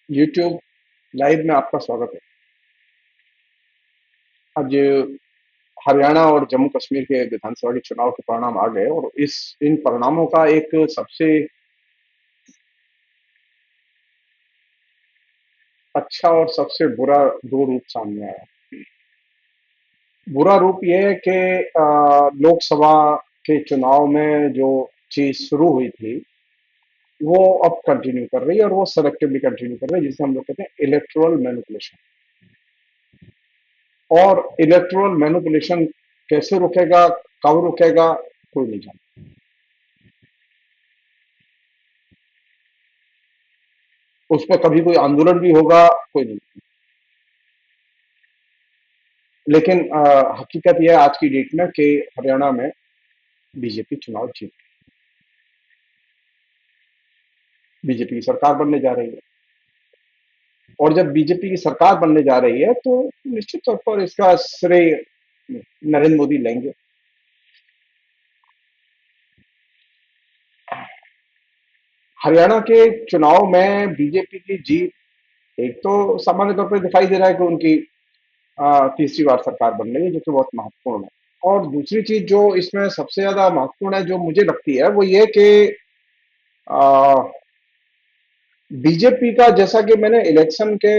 YouTube live में आपका स्वागत है। आज हरियाणा और जम्मू कश्मीर के विधानसभा के चुनाव के परिणाम आ गए और इस इन परिणामों का एक सबसे अच्छा और सबसे बुरा दो रूप सामने आया। बुरा रूप ये है कि लोकसभा के चुनाव में जो चीज शुरू हुई थी वो अब कंटिन्यू कर रही है और वो सेलेक्टिवली कंटिन्यू कर रही है, जिसे हम लोग कहते हैं इलेक्टोरल मैनिपुलेशन। और इलेक्टोरल मैनिपुलेशन कैसे रुकेगा, कब रुकेगा, कोई नहीं जानता। उस पर कभी कोई आंदोलन भी होगा, कोई नहीं। लेकिन हकीकत यह है आज की डेट में कि हरियाणा में बीजेपी चुनाव जीत, बीजेपी की सरकार बनने जा रही है। और जब बीजेपी की सरकार बनने जा रही है तो निश्चित तौर पर इसका श्रेय नरेंद्र मोदी लेंगे। हरियाणा के चुनाव में बीजेपी की जीत एक तो सामान्य तौर पर दिखाई दे रहा है कि उनकी तीसरी बार सरकार बन रही है, जो कि बहुत महत्वपूर्ण है। और दूसरी चीज जो इसमें सबसे ज्यादा महत्वपूर्ण है, जो मुझे लगती है, वो ये कि बीजेपी का, जैसा कि मैंने इलेक्शन के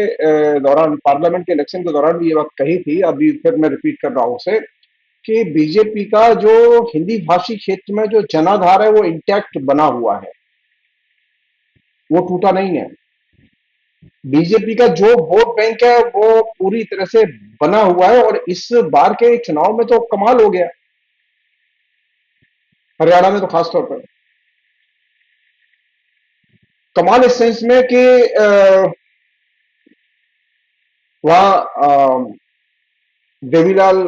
दौरान, पार्लियामेंट के इलेक्शन के दौरान भी ये बात कही थी, अभी फिर मैं रिपीट कर रहा हूं उसे, कि बीजेपी का जो हिंदी भाषी क्षेत्र में जो जनाधार है वो इंटैक्ट बना हुआ है, वो टूटा नहीं है। बीजेपी का जो वोट बैंक है वो पूरी तरह से बना हुआ है। और इस बार के चुनाव में तो कमाल हो गया, हरियाणा में तो खासतौर पर कमाल इस सेंस में कि वहां देवीलाल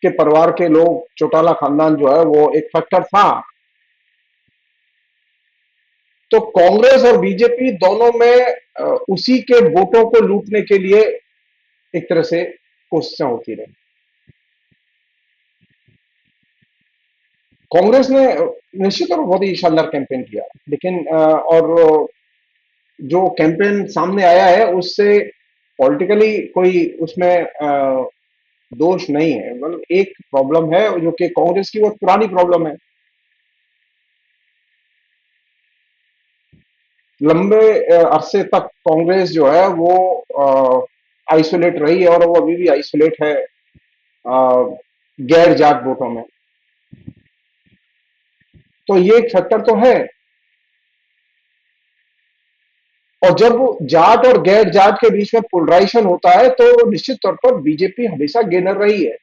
के परिवार के लोग, चौटाला खानदान जो है वो एक फैक्टर था। तो कांग्रेस और बीजेपी दोनों में उसी के वोटों को लूटने के लिए एक तरह से कोशिशें होती रही। कांग्रेस ने निश्चित और बहुत ही शानदार कैंपेन किया, लेकिन और जो कैंपेन सामने आया है उससे पॉलिटिकली कोई उसमें दोष नहीं है। मतलब एक प्रॉब्लम है जो कि कांग्रेस की बहुत पुरानी प्रॉब्लम है। लंबे अरसे तक कांग्रेस जो है वो आइसोलेट रही है और वो अभी भी आइसोलेट है गैर जाट वोटों में। तो ये एक फैक्टर तो है। और जब जाट और गैर जाट के बीच में पोलराइजेशन होता है तो निश्चित तौर पर बीजेपी हमेशा गेनर रही है।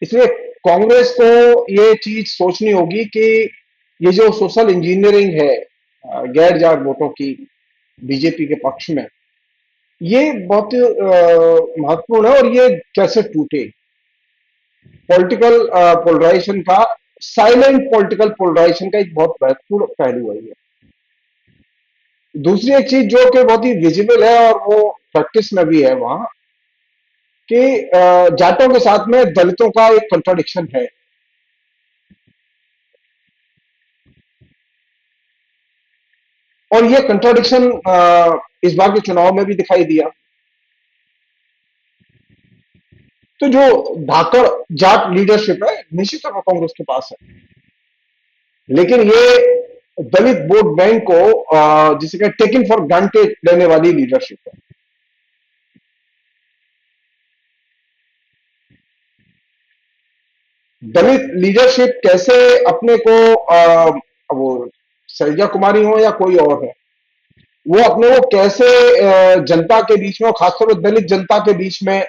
इसलिए कांग्रेस को ये चीज सोचनी होगी कि ये जो सोशल इंजीनियरिंग है गैर जाट वोटों की बीजेपी के पक्ष में, ये बहुत महत्वपूर्ण है। और ये कैसे टूटे, पॉलिटिकल पोलराइजेशन का, साइलेंट पॉलिटिकल पोलराइजेशन का एक बहुत महत्वपूर्ण पहलू है ये। दूसरी एक चीज जो कि बहुत ही विजिबल है और वो प्रैक्टिस में भी है वहां, कि जाटों के साथ में दलितों का एक कंट्राडिक्शन है। और ये कंट्राडिक्शन इस बार के चुनाव में भी दिखाई दिया। तो जो धाकड़ जाट लीडरशिप है निश्चित तौर पर कांग्रेस के पास है, लेकिन ये दलित वोट बैंक को जिसे कहते टेकिंग फॉर ग्रांटेड लेने वाली लीडरशिप है। दलित लीडरशिप कैसे अपने को वो शैलजा कुमारी हो या कोई और है, वो अपने को कैसे जनता के बीच में, खासतौर पर दलित जनता के बीच में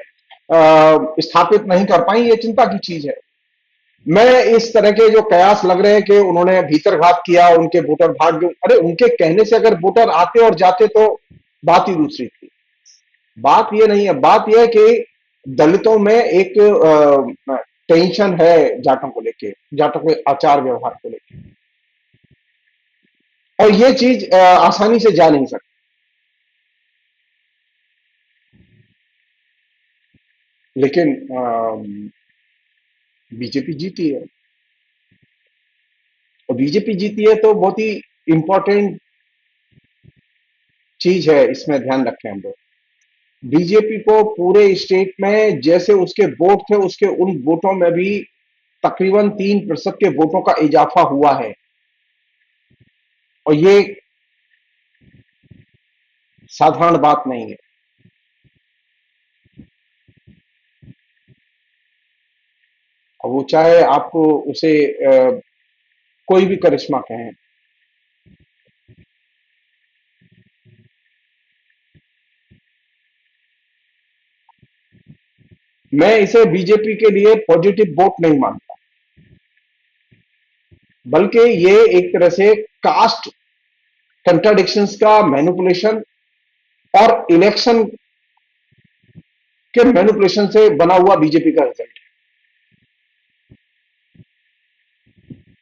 स्थापित नहीं कर पाई, ये चिंता की चीज है। मैं इस तरह के जो कयास लग रहे हैं कि उन्होंने भीतरघात किया, उनके वोटर भाग गए, अरे उनके कहने से अगर वोटर आते और जाते तो बात ही दूसरी थी। बात ये नहीं है, बात यह है कि दलितों में एक टेंशन है जाटों को लेके, जाटों के आचार व्यवहार को लेके। और ये चीज आसानी से जा नहीं सकती। लेकिन बीजेपी जीती है। और बीजेपी जीती है तो बहुत ही इंपॉर्टेंट चीज है, इसमें ध्यान रखें हम लोग। बीजेपी को पूरे स्टेट में जैसे उसके वोट थे, उसके उन वोटों में भी तकरीबन 3% के वोटों का इजाफा हुआ है। और ये साधारण बात नहीं है। और वो चाहे आपको उसे कोई भी करिश्मा कहें। मैं इसे बीजेपी के लिए पॉजिटिव वोट नहीं मानता, बल्कि ये एक तरह से कास्ट कंट्राडिक्शंस का मैनिपुलेशन और इलेक्शन के मैनिपुलेशन से बना हुआ बीजेपी का रिजल्ट है।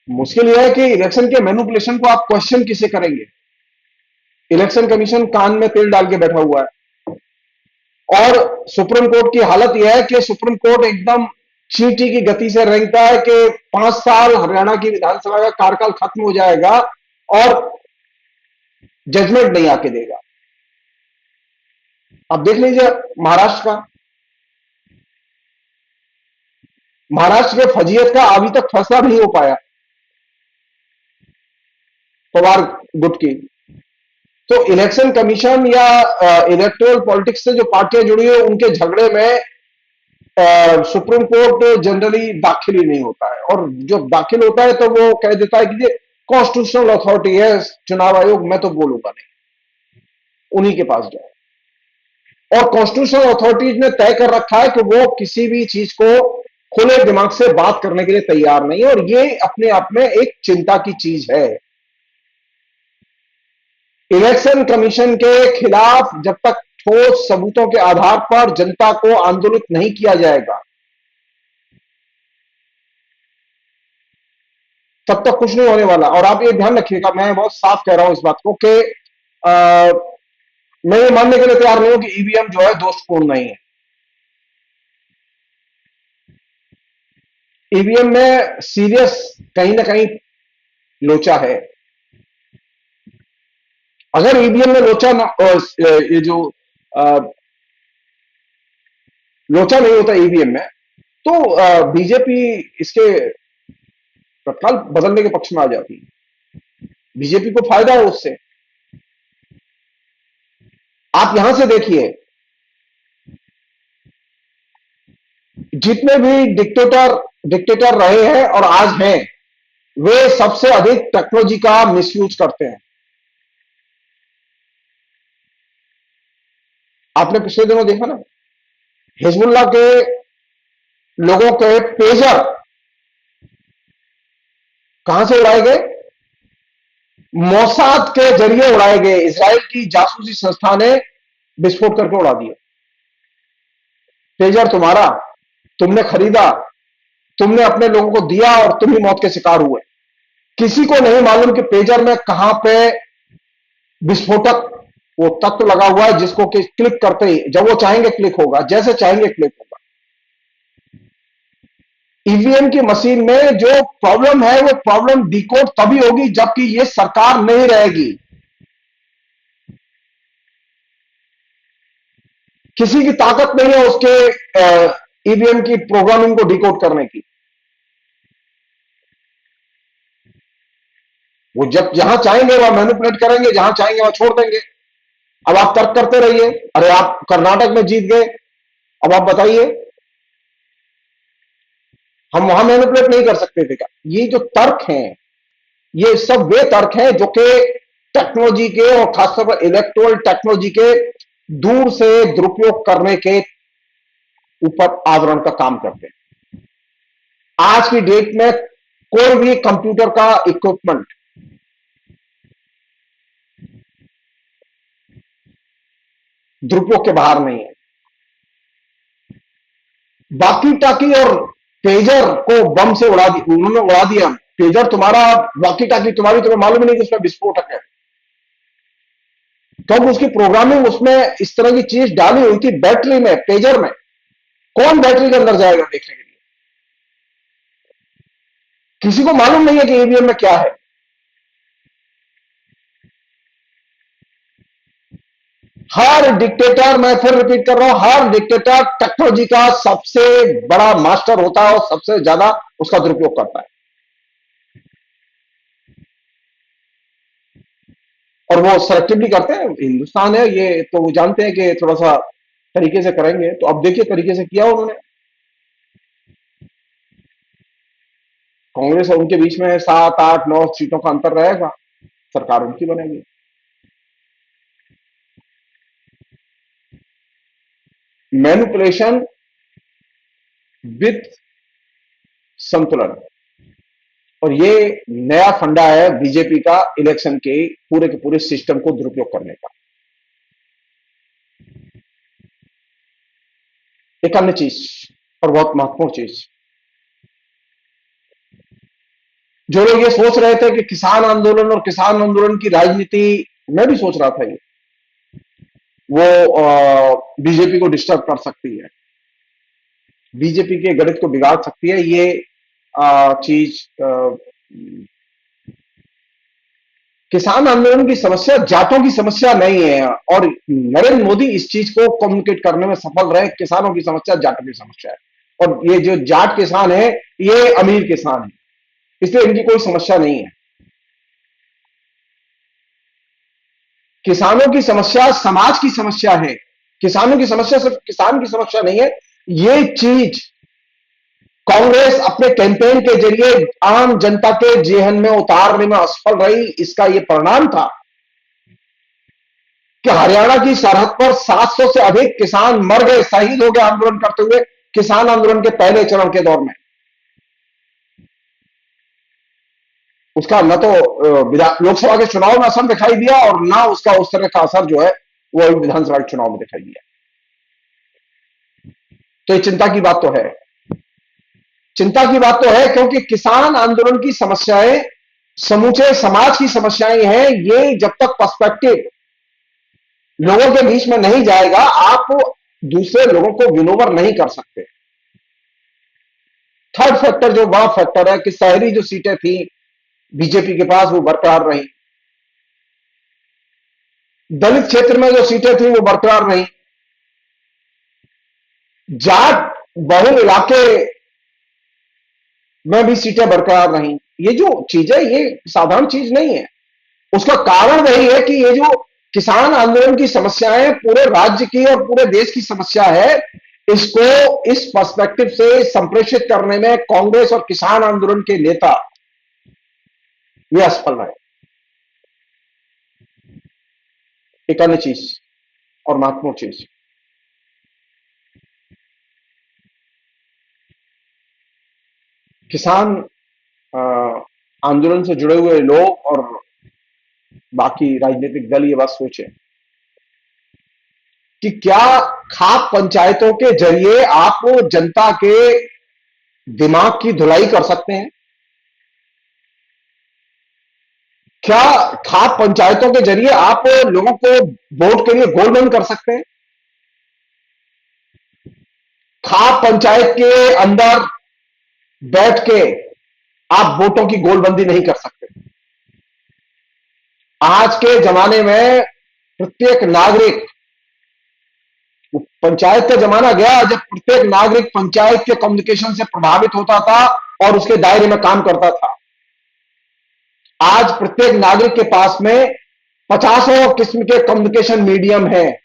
मुश्किल यह है कि इलेक्शन के मैनिपुलेशन को आप क्वेश्चन किसे करेंगे। इलेक्शन कमीशन कान में तेल डाल के बैठा हुआ है। और सुप्रीम कोर्ट की हालत यह है कि सुप्रीम कोर्ट एकदम चींटी की गति से रेंगता है कि 5 साल हरियाणा की विधानसभा का कार्यकाल खत्म हो जाएगा और जजमेंट नहीं आके देगा। अब देख लीजिए महाराष्ट्र का। महाराष्ट्र के फजीयत का अभी तक फैसला नहीं हो पाया पवार गुट की। तो इलेक्शन कमीशन या इलेक्टोरल पॉलिटिक्स से जो पार्टियां जुड़ी है उनके झगड़े में सुप्रीम कोर्ट जनरली दाखिल ही नहीं होता है। और जो दाखिल होता है तो वो कह देता है कि ये कॉन्स्टिट्यूशनल अथॉरिटी है, चुनाव आयोग, मैं तो बोलूंगा नहीं, उन्हीं के पास जाए। और कॉन्स्टिट्यूशनल अथॉरिटीज ने तय कर रखा है कि वो किसी भी चीज को खुले दिमाग से बात करने के लिए तैयार नहीं है। और ये अपने आप में एक चिंता की चीज है। इलेक्शन कमीशन के खिलाफ जब तक ठोस सबूतों के आधार पर जनता को आंदोलित नहीं किया जाएगा, तब तक कुछ नहीं होने वाला। और आप ये ध्यान रखिएगा, मैं बहुत साफ कह रहा हूं इस बात को कि मैं ये मानने के लिए तैयार नहीं हूं कि ईवीएम जो है दोषपूर्ण नहीं है। ईवीएम में सीरियस कहीं ना कहीं लोचा है। अगर ईवीएम में लोचा ना, ये जो अ, लोचा नहीं होता ईवीएम में, तो बीजेपी इसके तत्काल बदलने के पक्ष में आ जाती है। बीजेपी को फायदा है उससे। आप यहां से देखिए, जितने भी डिक्टेटर डिक्टेटर रहे हैं और आज हैं, वे सबसे अधिक टेक्नोलॉजी का मिसयूज करते हैं। आपने पिछले दिनों देखा ना, हिजबुल्लाह के लोगों के पेजर कहां से उड़ाए गए? मोसाद के जरिए उड़ाए गए। इसराइल की जासूसी संस्था ने विस्फोट करके उड़ा दिया। पेजर तुम्हारा, तुमने खरीदा, तुमने अपने लोगों को दिया और तुम ही मौत के शिकार हुए। किसी को नहीं मालूम कि पेजर में कहां पे विस्फोटक वो तत्व लगा हुआ है जिसको कि क्लिक करते ही, जब वो चाहेंगे क्लिक होगा, जैसे चाहेंगे क्लिक होगा। ईवीएम की मशीन में जो प्रॉब्लम है वो प्रॉब्लम डिकोड तभी होगी जबकि ये सरकार नहीं रहेगी। किसी की ताकत नहीं है उसके ईवीएम की प्रोग्रामिंग को डिकोड करने की। वो जब जहां चाहेंगे वहां मैनिपुलेट करेंगे, जहां चाहेंगे वहां छोड़ देंगे। अब आप तर्क करते रहिए, अरे आप कर्नाटक में जीत गए, अब आप बताइए हम वहां मैनिपुलेट नहीं कर सकते थे क्या? ये जो तर्क हैं, ये सब वे तर्क हैं जो कि टेक्नोलॉजी के और खासतौर पर इलेक्ट्रोल टेक्नोलॉजी के दूर से दुरुपयोग करने के ऊपर आवरण का काम करते हैं। आज की डेट में कोई भी कंप्यूटर का इक्विपमेंट दुरुपयोग के बाहर नहीं है। बाकी टाकी और पेजर को बम से उड़ा दिया, उन्होंने उड़ा दिया। पेजर तुम्हारा, बाकी टाकी तुम्हारी, तुम्हें मालूम ही नहीं कि उसमें विस्फोटक है। क्योंकि उसकी प्रोग्रामिंग उसमें इस तरह की चीज डाली हुई थी बैटरी में, पेजर में। कौन बैटरी के अंदर जाएगा देखने के लिए? किसी को मालूम नहीं है कि ईवीएम में क्या है। हर डिक्टेटर, मैं फिर रिपीट कर रहा हूं, हर डिक्टेटर टेक्नोलॉजी का सबसे बड़ा मास्टर होता है और सबसे ज्यादा उसका दुरुपयोग करता है। और वो सेलेक्टिवली करते हैं। हिंदुस्तान है ये, तो वो जानते हैं कि थोड़ा सा तरीके से करेंगे, तो अब देखिए तरीके से किया उन्होंने। कांग्रेस और उनके बीच में 7, 8, 9 सीटों का अंतर रहेगा, सरकार उनकी बनेगी। मैनिपुलेशन विथ संतुलन, और ये नया फंडा है बीजेपी का इलेक्शन के पूरे सिस्टम को दुरुपयोग करने का। एक अन्य चीज, और बहुत महत्वपूर्ण चीज, जो लोग ये सोच रहे थे कि किसान आंदोलन और किसान आंदोलन की राजनीति, मैं भी सोच रहा था ये, वो बीजेपी को डिस्टर्ब कर सकती है, बीजेपी के गणित को बिगाड़ सकती है, ये चीज। किसान आंदोलन की समस्या जाटों की समस्या नहीं है, और नरेंद्र मोदी इस चीज को कम्युनिकेट करने में सफल रहे, किसानों की समस्या जाटों की समस्या है, और ये जो जाट किसान है ये अमीर किसान है, इसलिए इनकी कोई समस्या नहीं है। किसानों की समस्या समाज की समस्या है, किसानों की समस्या सिर्फ किसान की समस्या नहीं है। ये चीज कांग्रेस अपने कैंपेन के जरिए आम जनता के जेहन में उतारने में असफल रही, इसका यह परिणाम था कि हरियाणा की सरहद पर 700 से अधिक किसान मर गए, शहीद हो गए आंदोलन करते हुए, किसान आंदोलन के पहले चरण के दौर में। उसका न तो लोकसभा के चुनाव में असर दिखाई दिया, और ना उसका उस तरह का असर जो है वो विधानसभा के चुनाव में दिखाई दिया। तो ये चिंता की बात तो है, चिंता की बात तो है, क्योंकि किसान आंदोलन की समस्याएं समूचे समाज की समस्याएं हैं। ये जब तक पर्सपेक्टिव लोगों के बीच में नहीं जाएगा, आप दूसरे लोगों को विनोवर नहीं कर सकते। थर्ड फैक्टर जो बड़ा फैक्टर है कि शहरी जो सीटें थी बीजेपी के पास वो बरकरार रही, दलित क्षेत्र में जो सीटें थी वो बरकरार रही, जाट बहुल इलाके में भी सीटें बरकरार रही। ये जो चीज है ये साधारण चीज नहीं है। उसका कारण वही है कि ये जो किसान आंदोलन की समस्याएं पूरे राज्य की और पूरे देश की समस्या है, इसको इस पर्सपेक्टिव से संप्रेषित करने में कांग्रेस और किसान आंदोलन के नेता ये असफल रहे। एक अन्य चीज और महत्वपूर्ण चीज, किसान आंदोलन से जुड़े हुए लोग और बाकी राजनीतिक दल ये बात सोचें कि क्या खाप पंचायतों के जरिए आप जनता के दिमाग की धुलाई कर सकते हैं? क्या खाप पंचायतों के जरिए आप लोगों को वोट के लिए गोलबंद कर सकते हैं? खाप पंचायत के अंदर बैठ के आप वोटों की गोलबंदी नहीं कर सकते। आज के जमाने में प्रत्येक नागरिक, पंचायत का जमाना गया जब प्रत्येक नागरिक पंचायत के कम्युनिकेशन से प्रभावित होता था और उसके दायरे में काम करता था। आज प्रत्येक नागरिक के पास में पचासों किस्म के कम्युनिकेशन मीडियम हैं,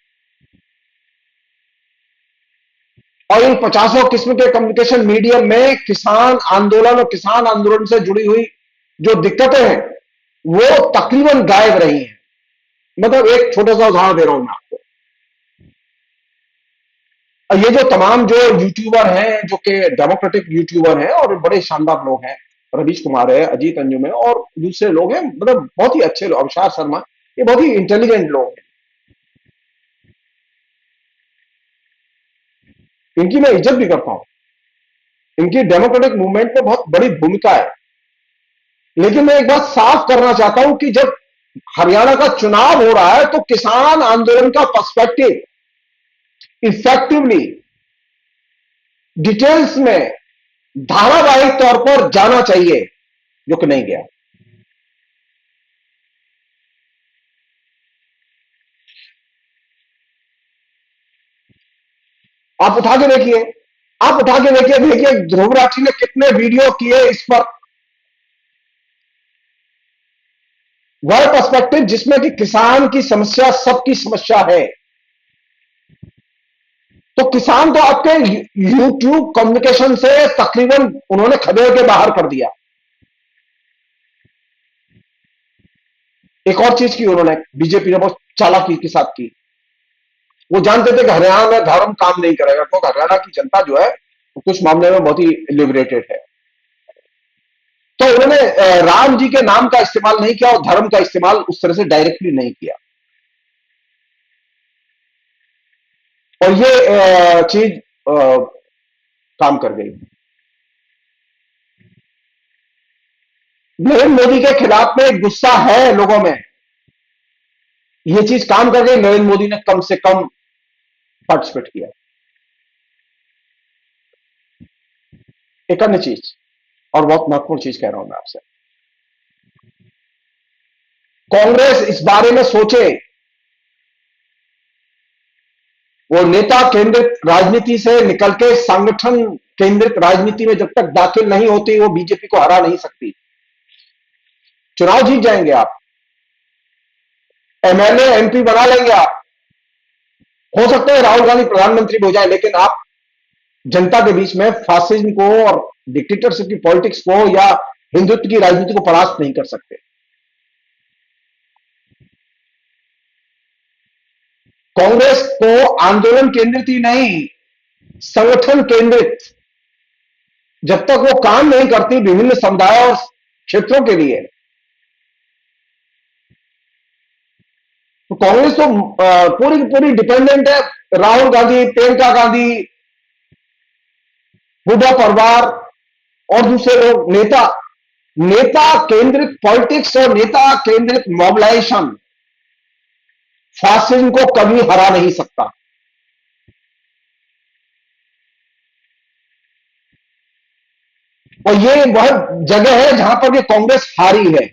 और इन पचासों किस्म के कम्युनिकेशन मीडियम में किसान आंदोलन और किसान आंदोलन से जुड़ी हुई जो दिक्कतें हैं वो तकरीबन गायब रही हैं। मतलब एक छोटा सा उदाहरण दे रहा हूं मैं आपको। ये जो तमाम जो यूट्यूबर हैं, जो कि डेमोक्रेटिक यूट्यूबर हैं और बड़े शानदार लोग हैं, रवीश कुमार है, अजीत अंजुम है और दूसरे लोग हैं, मतलब बहुत ही अच्छे लोग, अवसार शर्मा, ये बहुत ही इंटेलिजेंट लोग हैं, इनकी मैं इज्जत भी करता हूं, इनकी डेमोक्रेटिक मूवमेंट में बहुत बड़ी भूमिका है। लेकिन मैं एक बात साफ करना चाहता हूं कि जब हरियाणा का चुनाव हो रहा है तो किसान आंदोलन का पर्सपेक्टिव इफेक्टिवली डिटेल्स में धारावाहिक तौर पर जाना चाहिए, जो कि नहीं गया। आप उठा के देखिए, आप उठा के देखिए, देखिए ध्रुव राठी ने कितने वीडियो किए इस पर। वह पर्सपेक्टिव जिसमें कि किसान की समस्या सबकी समस्या है। तो किसान तो आपके यूट्यूब कम्युनिकेशन से तकरीबन उन्होंने खदेड़ के बाहर कर दिया। एक और चीज की उन्होंने, बीजेपी ने बहुत चालाकी के साथ की। वो जानते थे कि हरियाणा में धर्म काम नहीं करेगा, क्योंकि हरियाणा की जनता जो है वो कुछ मामले में बहुत ही लिबरेटेड है। तो उन्होंने राम जी के नाम का इस्तेमाल नहीं किया और धर्म का इस्तेमाल उस तरह से डायरेक्टली नहीं किया। और ये चीज काम कर गई। नरेंद्र मोदी के खिलाफ में एक गुस्सा है लोगों में, ये चीज काम कर गई। नरेंद्र मोदी ने कम से कम पार्टिसिपेट किया। एक अन्य चीज, और बहुत महत्वपूर्ण चीज कह रहा हूं मैं आपसे, कांग्रेस इस बारे में सोचे। वो नेता केंद्रित राजनीति से निकल के संगठन केंद्रित राजनीति में जब तक दाखिल नहीं होती, वो बीजेपी को हरा नहीं सकती। चुनाव जीत जाएंगे आप, एमएलए एमपी बना लेंगे आप, हो सकता है राहुल गांधी प्रधानमंत्री भी हो जाए, लेकिन आप जनता के बीच में फासिज्म को और डिक्टेटरशिप की पॉलिटिक्स को या हिंदुत्व की राजनीति को परास्त नहीं कर सकते। कांग्रेस को आंदोलन केंद्रित ही नहीं, संगठन केंद्रित जब तक वो काम नहीं करती विभिन्न समुदायों और क्षेत्रों के लिए, तो कांग्रेस तो पूरी की पूरी डिपेंडेंट है राहुल गांधी, प्रियंका गांधी, हुड्डा परिवार और दूसरे लोग। नेता नेता केंद्रित पॉलिटिक्स और नेता केंद्रित मोबिलाइजेशन फासिज्म को कभी हरा नहीं सकता। और ये वह जगह है जहां पर ये कांग्रेस हारी है।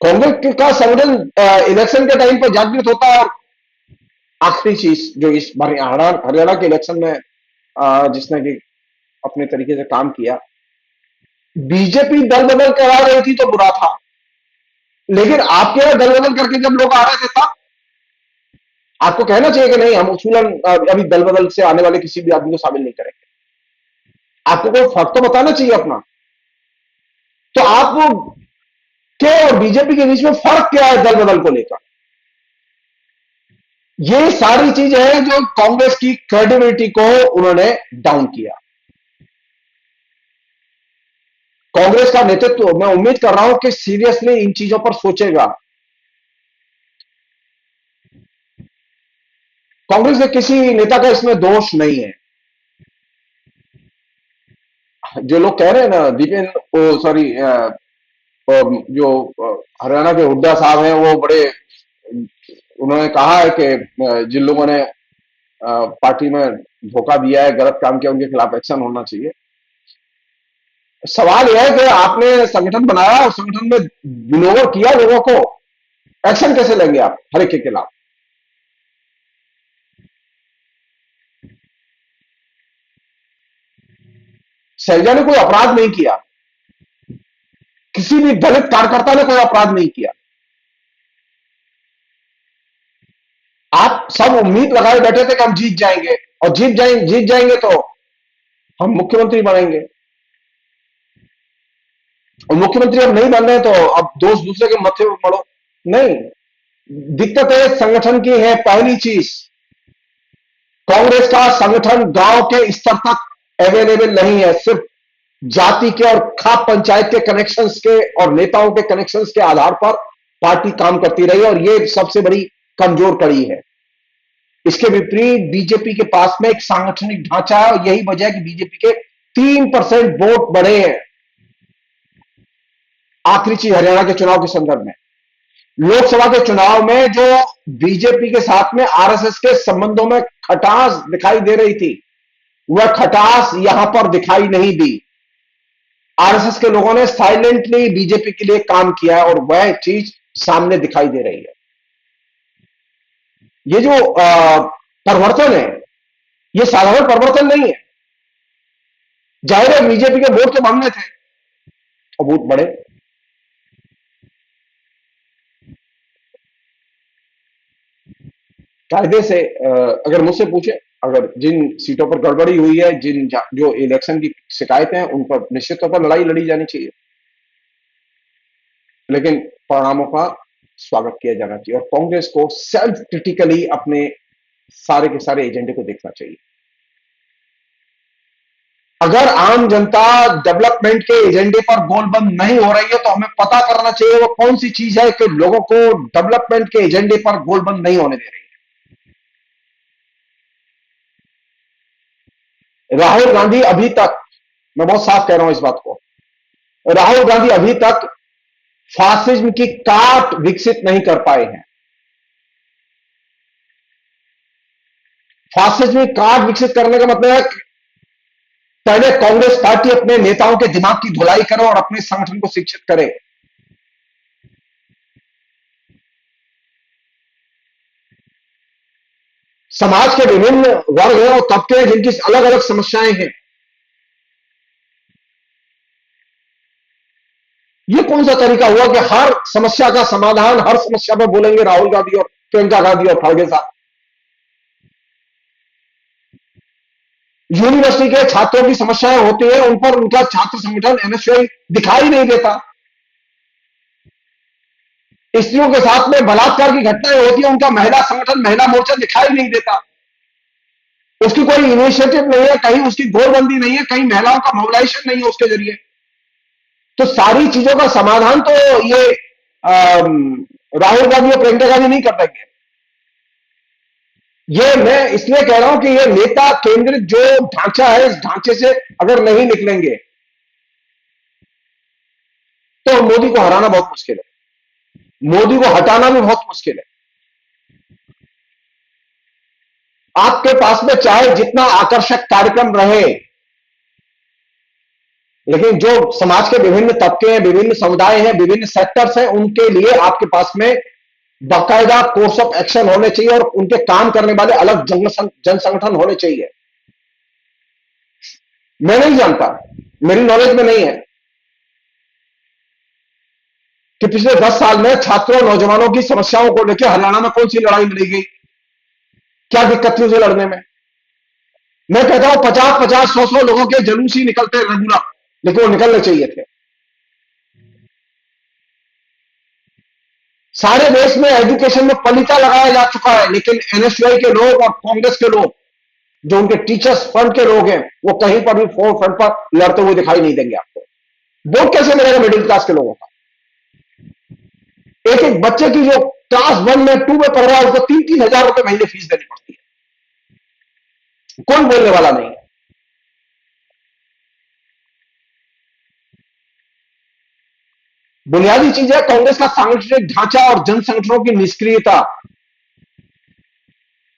कांग्रेस का संगठन इलेक्शन के टाइम पर जागृत होता है। और आखिरी चीज जो इस हरियाणा हरियाणा के इलेक्शन में जिसने कि अपने तरीके से काम किया, बीजेपी दल बदल करा रही थी तो बुरा था, लेकिन आपके यहां दल बदल करके जब लोग आ रहे थे तब आपको कहना चाहिए कि नहीं, हम उसूलन अभी दल बदल से आने वाले किसी भी आदमी को शामिल नहीं करेंगे। आपको कोई फर्क तो बताना चाहिए अपना। तो आप के और बीजेपी के बीच में फर्क क्या है दल बदल को लेकर? ये सारी चीजें हैं जो कांग्रेस की क्रेडिबिलिटी को उन्होंने डाउन किया। कांग्रेस का नेतृत्व मैं उम्मीद कर रहा हूं कि सीरियसली इन चीजों पर सोचेगा। कांग्रेस के किसी नेता का इसमें दोष नहीं है। जो लोग कह रहे हैं ना, दीपेंद्र सॉरी जो हरियाणा के हुड्डा साहब हैं, वो बड़े उन्होंने कहा है कि जिन लोगों ने पार्टी में धोखा दिया है, गलत काम किया, उनके खिलाफ एक्शन होना चाहिए। सवाल यह है कि आपने संगठन बनाया और संगठन में विनोवर किया लोगों को, एक्शन कैसे लेंगे आप हर एक के खिलाफ? शैलजा ने कोई अपराध नहीं किया, किसी भी दलित कार्यकर्ता ने कोई अपराध नहीं किया। आप सब उम्मीद लगाए बैठे थे कि हम जीत जाएंगे, और जीत जाएंगे तो हम मुख्यमंत्री बनेंगे। और मुख्यमंत्री हम नहीं बन रहे तो अब दोस्त दूसरे के मत्थे पर पड़ो। नहीं, दिक्कत है संगठन की है। पहली चीज, कांग्रेस का संगठन गांव के स्तर तक अवेलेबल नहीं है। सिर्फ जाति के और खाप पंचायत के कनेक्शंस के और नेताओं के कनेक्शंस के आधार पर पार्टी काम करती रही, और यह सबसे बड़ी कमजोर कड़ी है। इसके विपरीत बीजेपी के पास में एक सांगठनिक ढांचा है, और यही वजह है कि बीजेपी के 3% वोट बढ़े हैं। आखिरी चीज हरियाणा के चुनाव के संदर्भ में, लोकसभा के चुनाव में जो बीजेपी के साथ में आरएसएस के संबंधों में खटास दिखाई दे रही थी, वह खटास यहां पर दिखाई नहीं दी। आरएसएस के लोगों ने साइलेंटली बीजेपी के लिए काम किया है, और वह चीज सामने दिखाई दे रही है। ये जो परिवर्तन है, ये साधारण परिवर्तन नहीं है। जाहिर है बीजेपी के वोट के मामले थे और वोट बढ़े। कायदे से अगर मुझसे पूछे, अगर जिन सीटों पर गड़बड़ी हुई है, जो इलेक्शन की शिकायतें हैं, उन पर निश्चित तौर पर लड़ाई लड़ी जानी चाहिए, लेकिन परिणामों का स्वागत किया जाना चाहिए और कांग्रेस को सेल्फ क्रिटिकली अपने सारे के सारे एजेंडे को देखना चाहिए। अगर आम जनता डेवलपमेंट के एजेंडे पर गोलबंद नहीं हो रही है, तो हमें पता करना चाहिए वो कौन सी चीज है कि लोगों को डेवलपमेंट के एजेंडे पर गोलबंद नहीं होने दे रही है। राहुल गांधी अभी तक, मैं बहुत साफ कह रहा हूं इस बात को, राहुल गांधी अभी तक फासिज्म की काट विकसित नहीं कर पाए हैं। फासिज्म की काट विकसित करने का मतलब है कि पहले कांग्रेस पार्टी अपने नेताओं के दिमाग की धुलाई करे और अपने संगठन को शिक्षित करे। समाज के विभिन्न वर्ग हैं और तबके हैं जिनकी अलग अलग समस्याएं हैं। ये कौन सा तरीका हुआ कि हर समस्या का समाधान, हर समस्या पर बोलेंगे राहुल गांधी और प्रियंका गांधी और खड़गे साहब। यूनिवर्सिटी के छात्रों की समस्याएं होती है, उन पर उनका छात्र संगठन एनएसयूआई दिखाई नहीं देता। स्त्रियों के साथ में बलात्कार की घटनाएं होती है, उनका महिला संगठन, महिला मोर्चा दिखाई नहीं देता। उसकी कोई इनिशिएटिव नहीं है, कहीं उसकी गोलबंदी नहीं है, कहीं महिलाओं का मोबिलाइजेशन नहीं है उसके जरिए। तो सारी चीजों का समाधान तो ये राहुल गांधी और प्रियंका गांधी नहीं कर देंगे। ये मैं इसलिए कह रहा हूं कि ये नेता केंद्रित जो ढांचा है, इस ढांचे से अगर नहीं निकलेंगे तो मोदी को हराना बहुत मुश्किल है, मोदी को हटाना भी बहुत मुश्किल है। आपके पास में चाहे जितना आकर्षक कार्यक्रम रहे, लेकिन जो समाज के विभिन्न तबके हैं, विभिन्न समुदाय हैं, विभिन्न सेक्टर्स हैं, उनके लिए आपके पास में बाकायदा कोर्स ऑफ एक्शन होने चाहिए और उनके काम करने वाले अलग जन संगठन होने चाहिए। मैं नहीं जानता, मेरी नॉलेज में नहीं है कि पिछले 10 साल में छात्रों और नौजवानों की समस्याओं को लेकर हरियाणा में कौन सी लड़ाई लड़ी गई, क्या दिक्कत थी उसे लड़ने में। मैं कहता हूं 50-50, 100-100 लोगों के जुलूस ही निकलते रेगुलर, लेकिन वो निकलने चाहिए थे। सारे देश में एजुकेशन में पलीता लगाया जा चुका है, लेकिन एनएसयूआई के लोग और कांग्रेस के लोग, जो उनके टीचर्स फ्रंट के लोग हैं, वो कहीं पर भी फोर फ्रंट पर लड़ते हुए दिखाई नहीं देंगे आपको। वोट कैसे मिलेगा मिडिल क्लास के लोगों का? एक एक बच्चे की जो क्लास 1 में 2 में पढ़ रहा है, उसको 3-3 हजार रुपए महीने फीस देनी पड़ती है। कोई बोलने वाला नहीं है। बुनियादी चीज है कांग्रेस का सांगठनिक ढांचा और जन संगठनों की निष्क्रियता।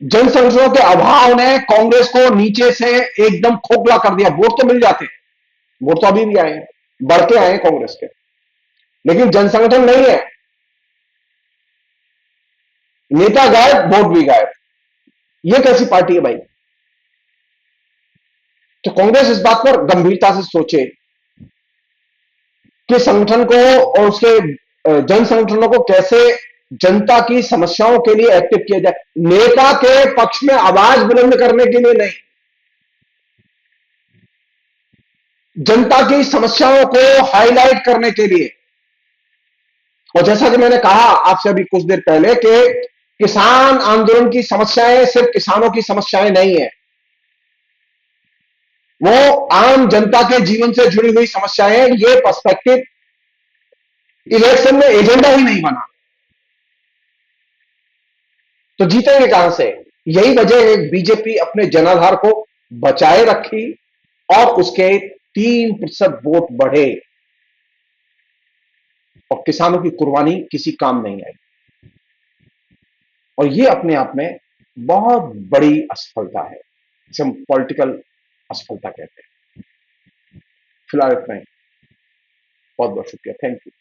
जन संगठनों के अभाव ने कांग्रेस को नीचे से एकदम खोखला कर दिया। वोट तो मिल जाते हैं, वोट तो अभी भी आए हैं, बढ़ते आए हैं कांग्रेस के, लेकिन जन संगठन नहीं है। नेता गायब, वोट भी गायब। ये कैसी पार्टी है भाई? तो कांग्रेस इस बात पर गंभीरता से सोचे कि संगठन को और उसके जन संगठनों को कैसे जनता की समस्याओं के लिए एक्टिव किया जाए। नेता के पक्ष में आवाज बुलंद करने के लिए नहीं, जनता की समस्याओं को हाईलाइट करने के लिए। और जैसा कि मैंने कहा आपसे अभी कुछ देर पहले कि किसान आंदोलन की समस्याएं सिर्फ किसानों की समस्याएं नहीं है, वो आम जनता के जीवन से जुड़ी हुई समस्याएं। ये पर्सपेक्टिव इलेक्शन में एजेंडा ही नहीं बना तो जीतेंगे कहां से? यही वजह है बीजेपी अपने जनाधार को बचाए रखी और उसके 3% वोट बढ़े और किसानों की कुर्बानी किसी काम नहीं आई। और ये अपने आप में बहुत बड़ी असफलता है, जिसे हम पॉलिटिकल असफलता कहते हैं। फिलहाल इतना ही। बहुत बहुत शुक्रिया, थैंक यू।